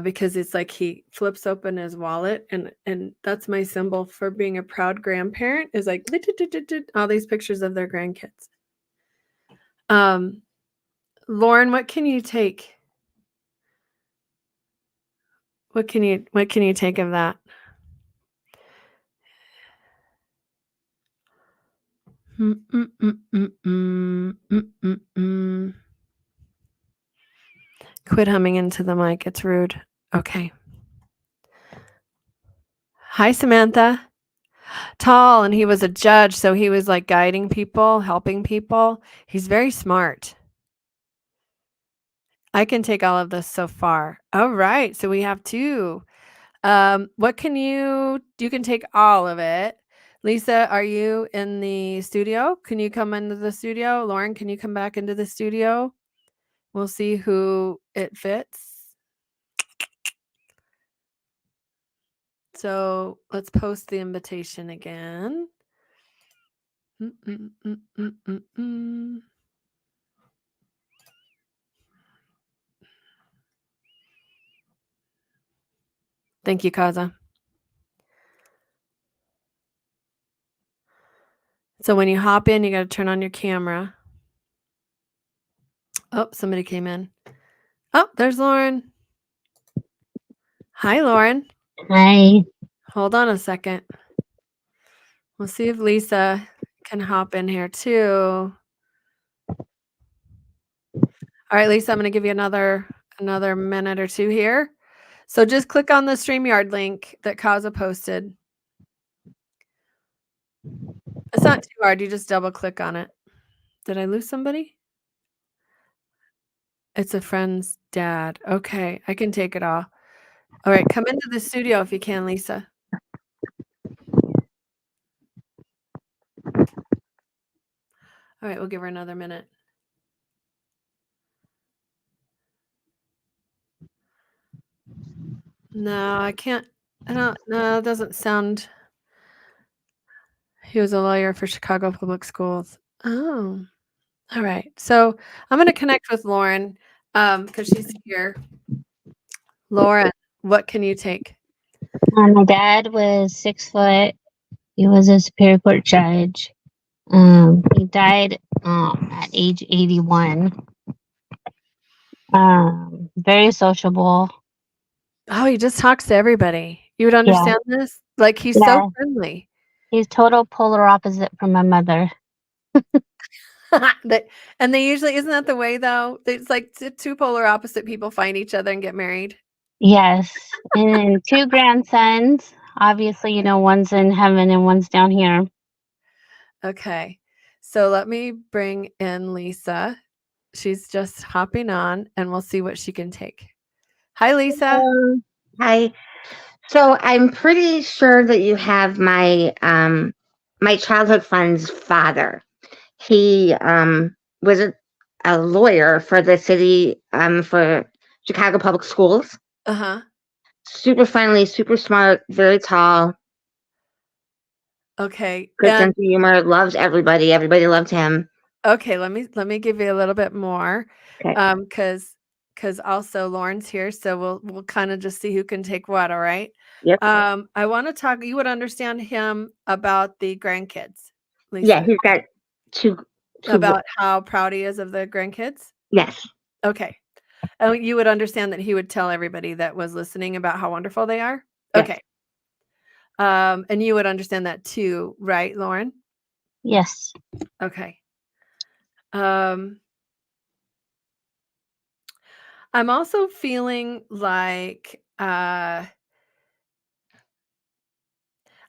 because it's like he flips open his wallet, and that's my symbol for being a proud grandparent, is like all these pictures of their grandkids. Lauren, what can you take? What can you take of that? Quit humming into the mic. It's rude. Okay. Hi, Samantha. Tall, and he was a judge, so he was like guiding people, helping people. He's very smart. I can take all of this so far. All right. So we have 2. What can you can take all of it. Lisa, are you in the studio? Can you come into the studio? Lauren, can you come back into the studio? We'll see who it fits. So let's post the invitation again. Thank you, Kaza. So when you hop in, you got to turn on your camera. Oh, somebody came in. Oh, there's Lauren. Hi, Lauren. Hi. Hold on a second. We'll see if Lisa can hop in here too. All right, Lisa, I'm going to give you another minute or two here. So just click on the StreamYard link that Kaza posted. It's not too hard. You just double click on it. Did I lose somebody? It's a friend's dad. Okay, I can take it all. All right, come into the studio if you can, Lisa. All right, we'll give her another minute. No, I can't. I don't. No, it doesn't sound. He was a lawyer for Chicago Public Schools. Oh, all right. So I'm going to connect with Lauren because she's here. Lauren, what can you take? My dad was 6 foot. He was a Superior Court judge. He died at age 81. Very sociable. Oh, he just talks to everybody. You would understand this? Like he's so friendly. He's total polar opposite from my mother. And they usually, isn't that the way though? It's like two polar opposite people find each other and get married. Yes. And 2 grandsons. Obviously, one's in heaven and one's down here. Okay. So let me bring in Lisa. She's just hopping on and we'll see what she can take. Hi, Lisa. Hello. Hi. So I'm pretty sure that you have my my childhood friend's father. He was a lawyer for the city for Chicago Public Schools. Uh-huh. Super friendly, super smart, very tall. Okay. Good sense of humor, loves everybody. Everybody loved him. Okay, let me give you a little bit more. Okay. Because also Lauren's here, so we'll kind of just see who can take what, all right? Yep. I want to talk, you would understand him about the grandkids, Lisa. Yeah, he's got two about how proud he is of the grandkids? Yes. Okay. You would understand that he would tell everybody that was listening about how wonderful they are? Yes. Okay. And you would understand that too, right, Lauren? Yes. Okay. I'm also feeling like I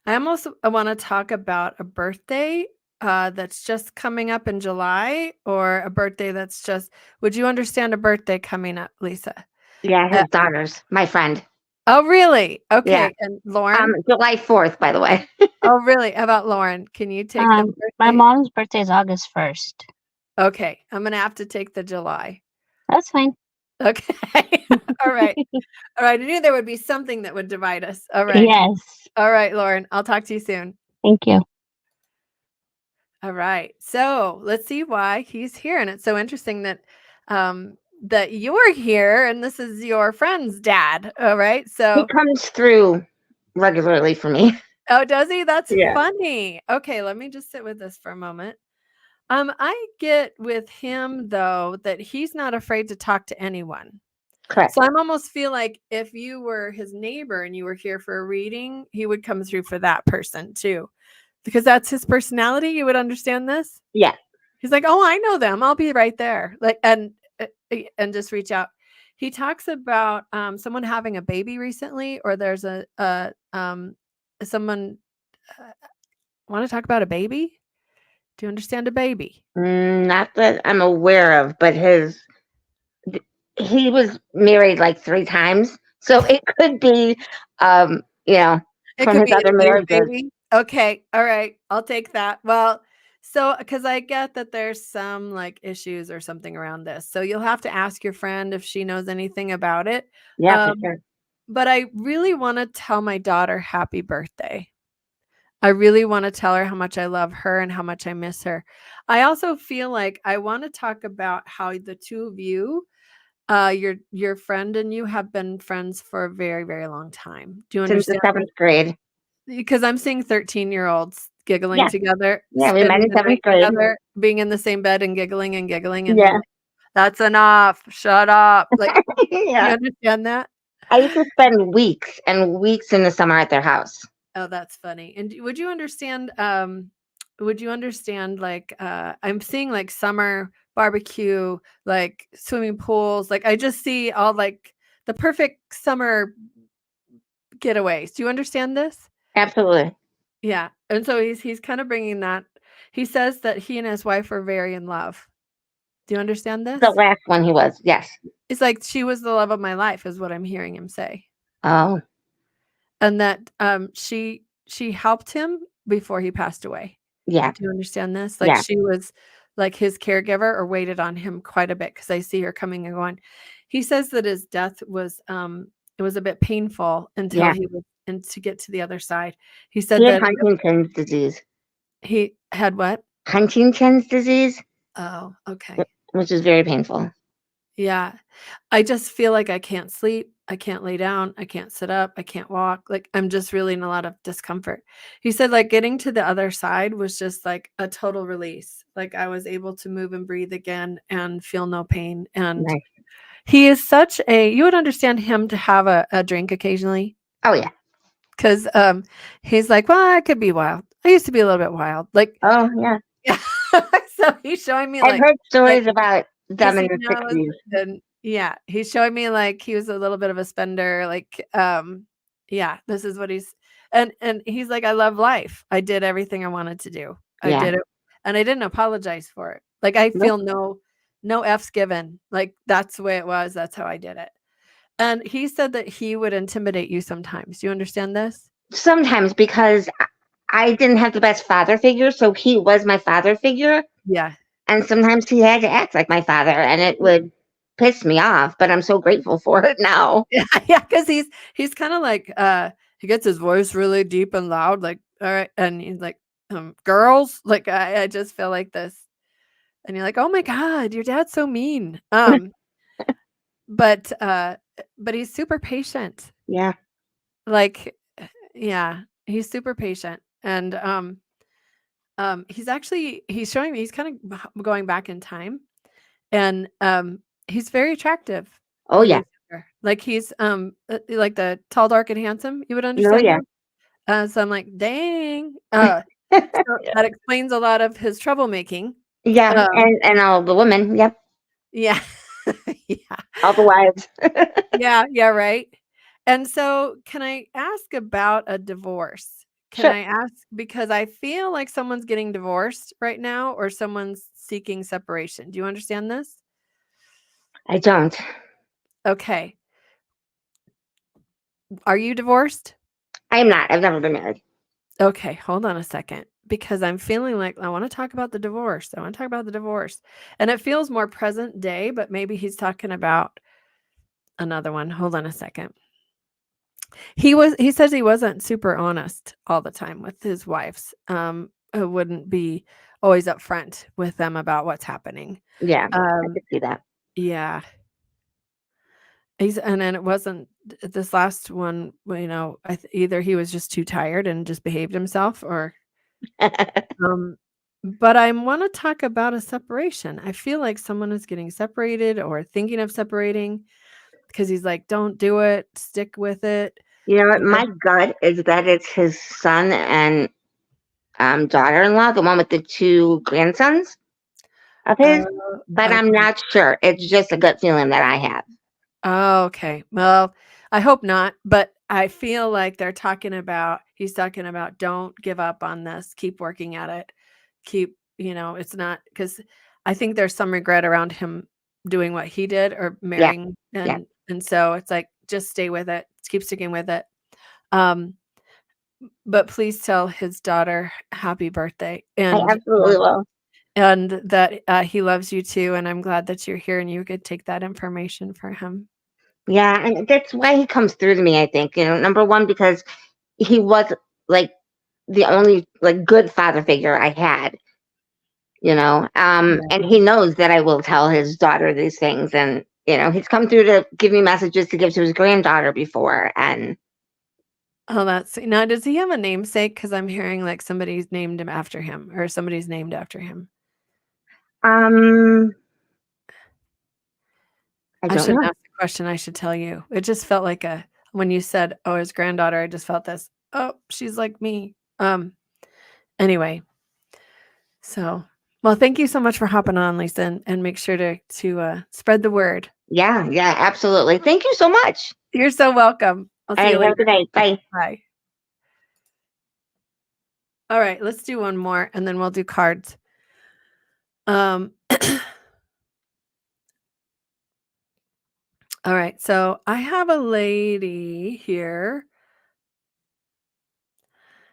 want to talk about a birthday that's just coming up in July, or a birthday that's just. Would you understand a birthday coming up, Lisa? Yeah, his daughter's my friend. Oh, really? Okay. Yeah. And Lauren? July 4th, by the way. Oh, really? How about Lauren? Can you take the birthday? My mom's birthday is August 1st. Okay. I'm going to have to take the July. That's fine. Okay. All right. All right. I knew there would be something that would divide us. All right. Yes. All right, Lauren. I'll talk to you soon. Thank you. All right. So let's see why he's here. And it's so interesting that that you're here and this is your friend's dad. All right. So he comes through regularly for me. Oh, does he? That's Yeah. funny. Okay, let me just sit with this for a moment. I get with him though that he's not afraid to talk to anyone. Correct. So I'm almost feel like if you were his neighbor and you were here for a reading, he would come through for that person too. Because that's his personality. You would understand this? Yeah. He's like, "Oh, I know them. I'll be right there." Like and just reach out. He talks about someone having a baby recently, or there's someone want to talk about a baby? Do you understand a baby? Not that I'm aware of, but he was married like 3 times, so it could be, It from could his be other a new marriages. baby. Okay, all right, I'll take that. Well, So, because I get that there's some like issues or something around this. So you'll have to ask your friend if she knows anything about it. Yeah, for Um, sure. but I really want to tell my daughter happy birthday. I really want to tell her how much I love her and how much I miss her. I also feel like I want to talk about how the two of you, your friend and you have been friends for a very, very long time. Do you Since the understand? seventh grade. Because I'm seeing 13-year-olds giggling Yeah. together, Yeah, we met spending in the seventh night grade. together, being in the same bed and giggling and giggling, and he's Yeah. like, "That's enough. Shut up." Like, do you Yeah. understand that? I used to spend weeks and weeks in the summer at their house. Oh, that's funny. And would you understand, like, I'm seeing, like, summer barbecue, like, swimming pools, like, I just see all, like, the perfect summer getaways. Do you understand this? Absolutely. Yeah, and so he's kinda bringing that. He says that he and his wife are very in love. Do you understand The this? last one he was. Yes. It's like, "She was the love of my life," is what I'm hearing him say, Oh, and that, she helped him before he passed away. yeah. Do you understand this? Like, Yeah. she was, like, his caregiver or waited on him quite a bit because I see her coming and going. He says that his death was, it was a bit painful until Yeah. he was and to get to the other side. He He said had that Huntington's disease. he had what? Huntington's disease, Oh, okay. which is very painful. Yeah. I just feel like I can't sleep, I can't lay down, I can't sit up, I can't walk, like, I'm just really in a lot of discomfort. He said, like, getting to the other side was just, like, a total release, like, I was able to move and breathe again and feel no pain, and Nice. he is such a you would understand him to have a drink occasionally, Oh, yeah. 'cause, he's like, "Well, I could be wild. I used to be a little bit wild." Like, Oh, yeah. yeah. So he's showing me, I've like heard like stories about them in the casinos 60s. and yeah, he's showing me, like, he was a little bit of a spender, like, yeah, this is what and he's like, "I love life. I did everything I wanted to do. I Yeah. did it, and I didn't apologize for it. Like, I Nope. feel no F's given. Like, that's the way it was. That's how I did it." And he said that he would intimidate you sometimes. Do you understand this? Sometimes because I didn't have the best father figure, so he was my father figure. Yeah. And sometimes he had to act like my father, and it would piss me off, but I'm so grateful for it now. Yeah, yeah, because he's kinda like, he gets his voice really deep and loud, like, "Alright," and he's like, "Girls?" Like, I just feel like this, and you're like, "Oh my god, your dad's so mean." But, but he's super patient. Yeah. Like, yeah, he's super patient, and, he's showing me he's kinda going back in time, and, he's very attractive Oh, when yeah. he's younger. Like, he's, like the tall, dark, and handsome, you would Oh, understand yeah. him? So I'm like, "Dang." So Yeah. that explains a lot of his troublemaking. Yeah, Um, and all the women, yep, yeah. Yeah. all the wives. Yeah, yeah, right? And so, can I ask about a divorce? Can Sure. I ask because I feel like someone's getting divorced right now or someone's seeking separation. Do you understand this? I don't. Okay. Are you divorced? I am not. I've never been married. Okay, hold on a second because I'm feeling like I want to talk about the divorce. I want to talk about the divorce. And it feels more present day, but maybe he's talking about another one. Hold on a second. He says he wasn't super honest all the time with his wives. Wouldn't be always upfront with them about what's happening. Yeah, I Um, could see that. yeah. And then it wasn't this last one, well, either he was just too tired and just behaved himself or Um, but I wanna talk about a separation. I feel like someone is getting separated or thinking of separating because he's like, "Don't do it, stick with it." You know what? You My gut is that it's his son and daughter-in-law, the one with the two grandsons of his, Oh, but I'm okay. not sure. It's just a gut feeling that I have. Oh, okay. Well, I hope not, but I feel like he's talking about don't give up on this, keep working at it. Keep, it's not because I think there's some regret around him doing what he did or Yeah, marrying yeah. and so it's like just stay with it, keep sticking with it. Um but please tell his daughter happy birthday, I and absolutely will. that he loves you too. And I'm glad that you're here and you could take that information for him. Yeah, and that's why he comes through to me, I think. Number one, because he was like the only like good father figure I had, Yeah. and he knows that I will tell his daughter these things, and he's come through to give me messages to give to his granddaughter before, and Oh, that's now. Does he have a namesake? Because I'm hearing like somebody's named him after him, or somebody's named after him. I I don't shouldn't know. ask the question. I should tell you. It just felt like when you said, "Oh, his granddaughter," I just felt this. Oh, she's like me. Anyway, so well, thank you so much for hopping on, Lisa, and make sure to spread the word. Yeah, absolutely. Thank you so much. You're so welcome. I'll All see you right, have a later. good night. Bye. Bye. All right, let's do one more, and then we'll do cards. All right, so I have a lady here.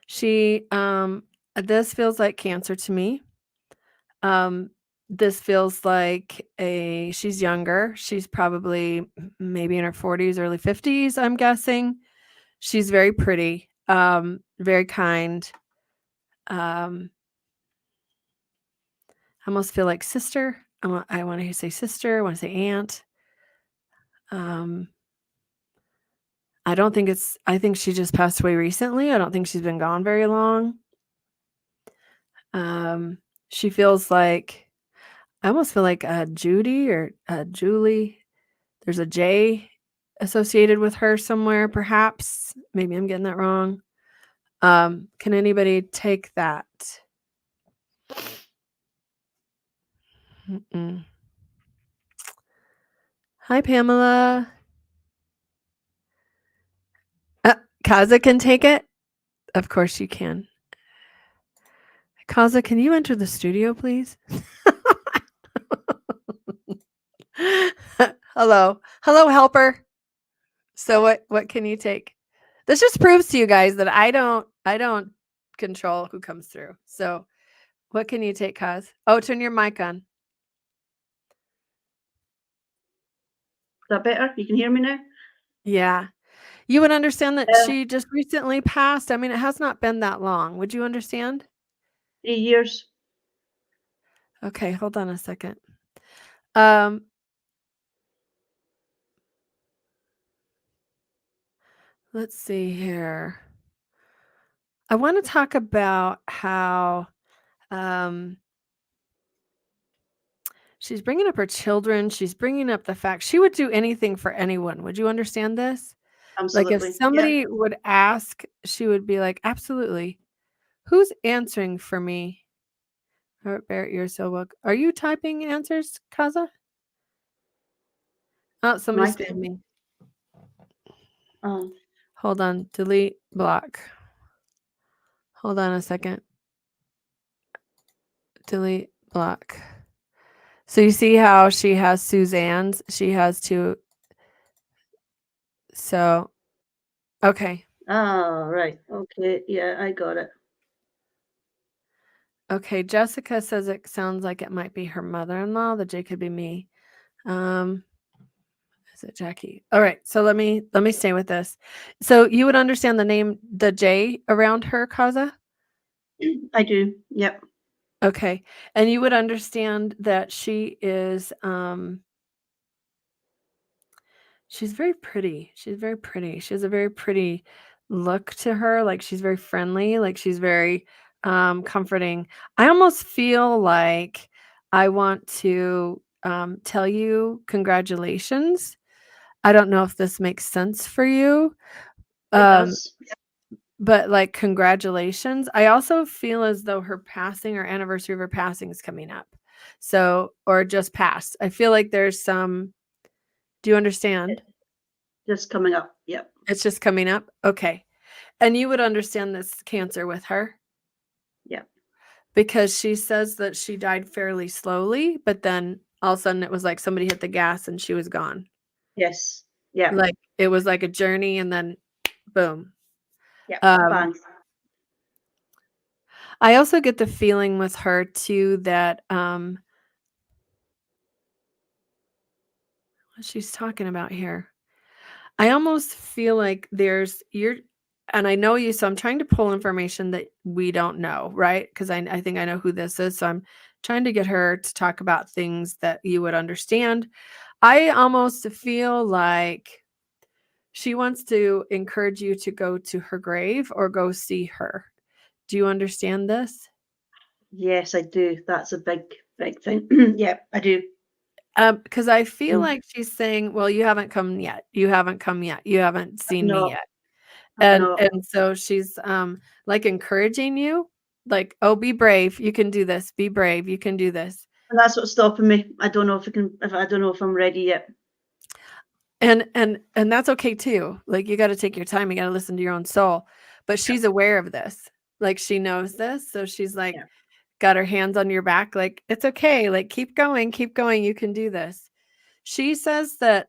She this feels like Cancer to me. This feels like she's younger. She's probably maybe in her 40s, early 50s, I'm guessing. She's very pretty, very kind. I almost feel like sister. I want to say sister, I want to say aunt. I don't think I think she just passed away recently. I don't think she's been gone very long. She feels like, I almost feel like Judy or Julie. There's a J associated with her somewhere, perhaps. Maybe I'm getting that wrong. Can anybody take that? Mm-mm. Hi, Pamela. Kaza can take it? Of course you can. Kaza, can you enter the studio, please? Hello. Hello, helper. So what can you take? This just proves to you guys that I don't control who comes through. So what can you take, Kaz? Oh, turn your mic on. Is that better? You can hear me now? Yeah. You would understand that Uh, she just recently passed. I mean, it has not been that long. Would you understand? 3 years. Okay, hold on a second. Let's see here. I want to talk about how she's bringing up her children. She's bringing up the fact she would do anything for anyone. Would you understand this? Like if Absolutely. Yeah. somebody would ask, she would be like, absolutely. Who's answering for me? Barrett, you're so welcome. Are you typing answers, Kaza? Oh, somebody Right. spammed me. Oh, Hold on. Delete, block. Hold on a second. Delete, block. So you see how she has Suzanne's? She has two. So, okay. right. Okay. Yeah, I got it. Okay. Jessica says it sounds like it might be her mother-in-law. The J could be me. Is it Jackie? All right. So let me stay with this. So you would understand the name, the J around her, Kaza? I do. Yep. Okay. And you would understand that she is she's very pretty. She's very pretty. She has a very pretty look to her. Like she's very friendly. Like she's very comforting. I almost feel like I want to tell you congratulations. I don't know if this makes sense for you. It does. But like congratulations. I also feel as though her anniversary of her passing is coming up. So, or just passed. I feel like there's some, do you understand? Just coming up. Yep. It's just coming up. Okay. And you would understand this Cancer with her Yep. because she says that she died fairly slowly, but then all of a sudden it was like somebody hit the gas and she was gone. Yes. Yeah. Like it was like a journey and then boom. Yeah. Um, Bang. I also get the feeling with her too that what she's talking about here. I almost feel like and I know you, so I'm trying to pull information that we don't know, right? Because I think I know who this is. So I'm trying to get her to talk about things that you would understand. I almost feel like she wants to encourage you to go to her grave or go see her. Do you understand this? Yes, I do. That's a big, big thing. Yeah, I do. Because I feel Mm. like she's saying, "Well, you haven't come yet. You haven't come yet. You haven't seen me No, yet." I've And not. and so she's, like, encouraging you, like, "Oh, be brave. You can do this. Be brave. You can do this." And that's what's stopping me. I don't know if I don't know if I'm ready yet. And that's okay too. Like, you gotta take your time. You gotta listen to your own soul. But Yeah, she's aware of this. Like, she knows this, so she's, like, yeah. got her hands on your back, like, "It's okay. Like, keep going. You can do this." She says that,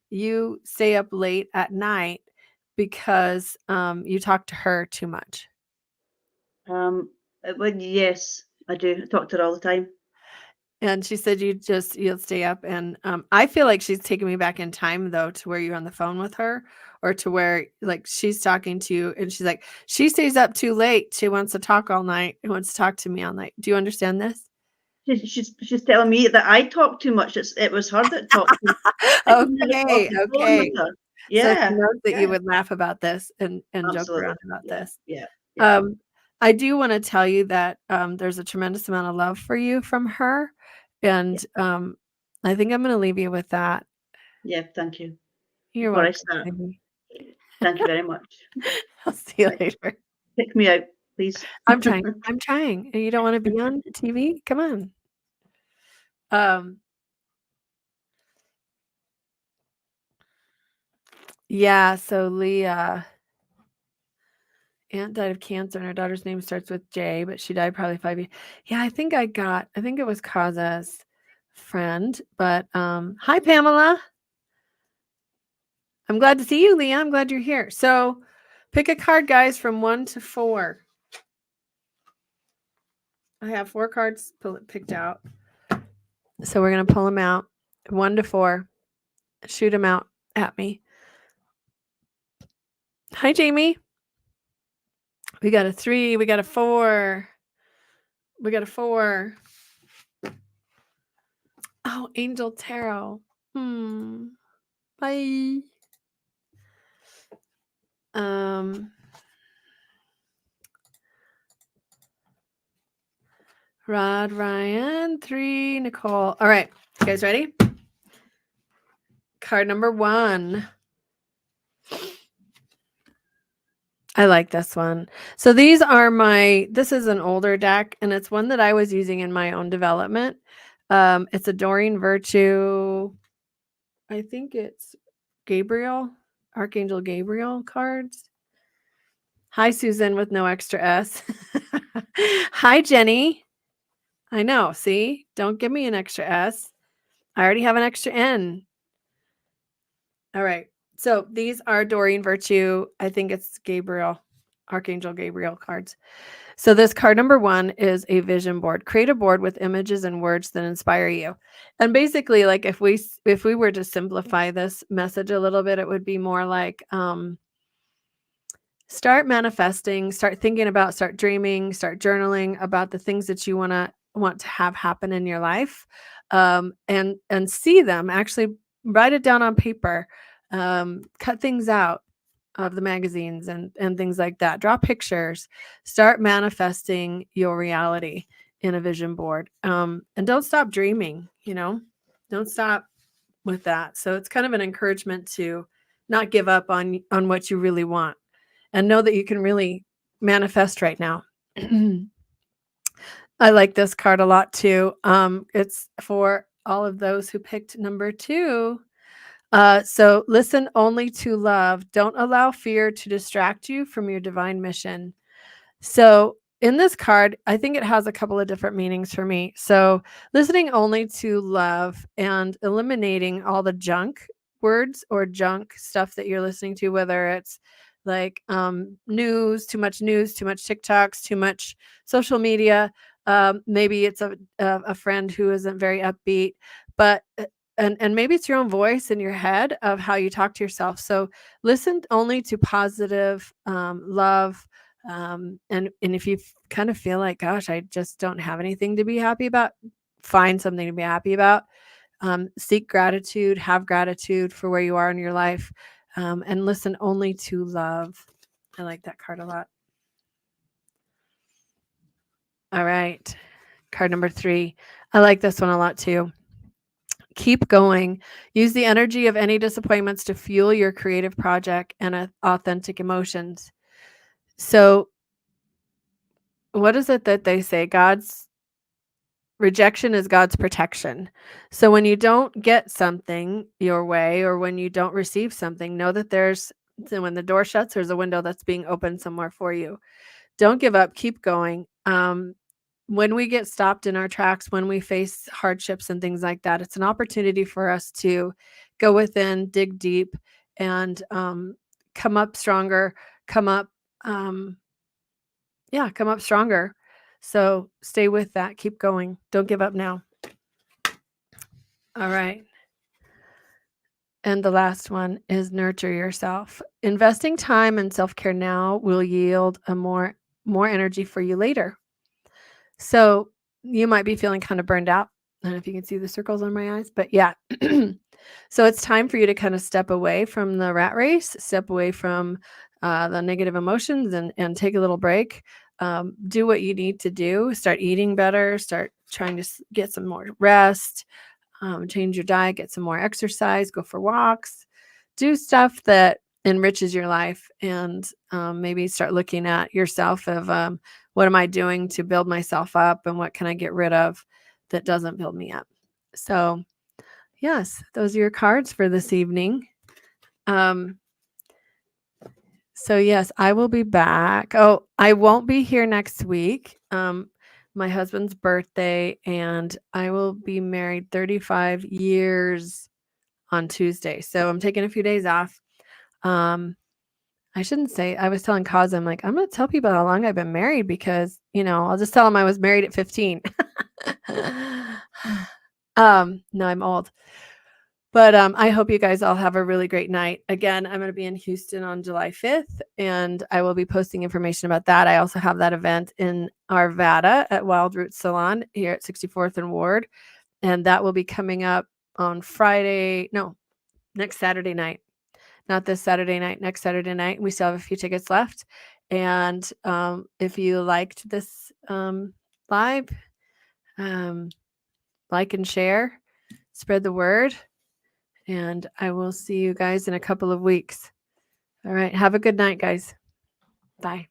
you stay up late at night because, you talk to her too much. Well, yes, I do. I talk to her all the time. And she said you'll stay up and, I feel like she's taking me back in time though to where you're on the phone with her or to where, like, she's talking to you and she's like, "She stays up too late. She wants to talk all night and wants to talk to me all night." Do you understand this? She's telling me that I talk too much. It was her that talked too much. I couldn't even get off Okay, the phone with okay. her. So she Yeah, knows that you yeah, would laugh about this and joke absolutely. around about Yeah, this. yeah, yeah, Um, I do wanna tell you that, there's a tremendous amount of love for you from her, yeah, and, I think I'm gonna leave you with that. yeah. Thank you. You're Before I welcome, start, sweetie. thank you very much. I'll see you Right, later. pick me out, please. I'm trying. And you don't wanna be on TV? Come on. Um, yeah, so Leah, aunt died of cancer, and her daughter's name starts with J, but she died probably 5 years. Yeah, I think it was Kaza's friend, but, hi, Pamela. I'm glad to see you, Leah. I'm glad you're here. So pick a card, guys, from 1 to 4. I have 4 cards picked out. So we're going to pull them out 1 to 4. Shoot them out at me. Hi, Jamie. We got a 3. We got a 4. We got a 4. Oh, Angel Tarot. Bye. Rod, Ryan, 3, Nicole. All right. You guys ready? Card number 1. I like this one. So this is an older deck, and it's one that I was using in my own development. It's a Doreen Virtue. I think it's Archangel Gabriel cards. Hi, Susan with no extra S. Hi, Jenny. I know. See, don't give me an extra S. I already have an extra N. All right. So these are Doreen Virtue. I think it's Archangel Gabriel cards. So this card number 1 is a vision board. Create a board with images and words that inspire you. And basically, like if we were to simplify this message a little bit, it would be more like start manifesting, start thinking about, start dreaming, start journaling about the things that you want to have happen in your life, and see them. Actually, write it down on paper. Cut things out of the magazines and things like that. Draw pictures. Start manifesting your reality in a vision board. And don't stop dreaming. Don't stop with that. So it's kind of an encouragement to not give up on what you really want and know that you can really manifest right now. I like this card a lot too. It's for all of those who picked number 2. So listen only to love. Don't allow fear to distract you from your divine mission. So in this card, I think it has a couple of different meanings for me. So listening only to love and eliminating all the junk words or junk stuff that you're listening to, whether it's like news, too much TikToks, too much social media. Maybe it's a friend who isn't very upbeat, but and maybe it's your own voice in your head of how you talk to yourself. So listen only to positive love. And if you kind of feel like, gosh, I just don't have anything to be happy about, find something to be happy about. Seek gratitude, have gratitude for where you are in your life, and listen only to love. I like that card a lot. All right. Card number 3. I like this one a lot too. Keep going. Use the energy of any disappointments to fuel your creative project and authentic emotions. So, what is it that they say? God's rejection is God's protection. So when you don't get something your way, or when you don't receive something, know that when the door shuts, there's a window that's being opened somewhere for you. Don't give up. Keep going. When we get stopped in our tracks, when we face hardships and things like that, it's an opportunity for us to go within, dig deep, and come up stronger, come up stronger. So stay with that. Keep going. Don't give up now. All right. And the last one is nurture yourself. Investing time in self-care now will yield a more energy for you later. So you might be feeling kind of burned out. I don't know if you can see the circles on my eyes, but yeah. So it's time for you to kind of step away from the rat race, step away from the negative emotions, and take a little break. Do what you need to do. Start eating better. Start trying to get some more rest. Change your diet. Get some more exercise. Go for walks. Do stuff that enriches your life, and maybe start looking at yourself of what am I doing to build myself up, and what can I get rid of that doesn't build me up. So yes, those are your cards for this evening. So yes, I will be back. Oh, I won't be here next week. My husband's birthday, and I will be married 35 years on Tuesday. So I'm taking a few days off. I shouldn't say, I was telling Kaz, I'm like, I'm going to tell people how long I've been married because, I'll just tell them I was married at 15. No, I'm old. But I hope you guys all have a really great night. Again, I'm going to be in Houston on July 5th, and I will be posting information about that. I also have that event in Arvada at Wild Roots Salon here at 64th and Ward, and that will be coming up on next Saturday night. Not this Saturday night, next Saturday night. We still have a few tickets left. And if you liked this live, like and share, spread the word. And I will see you guys in a couple of weeks. All right. Have a good night, guys. Bye.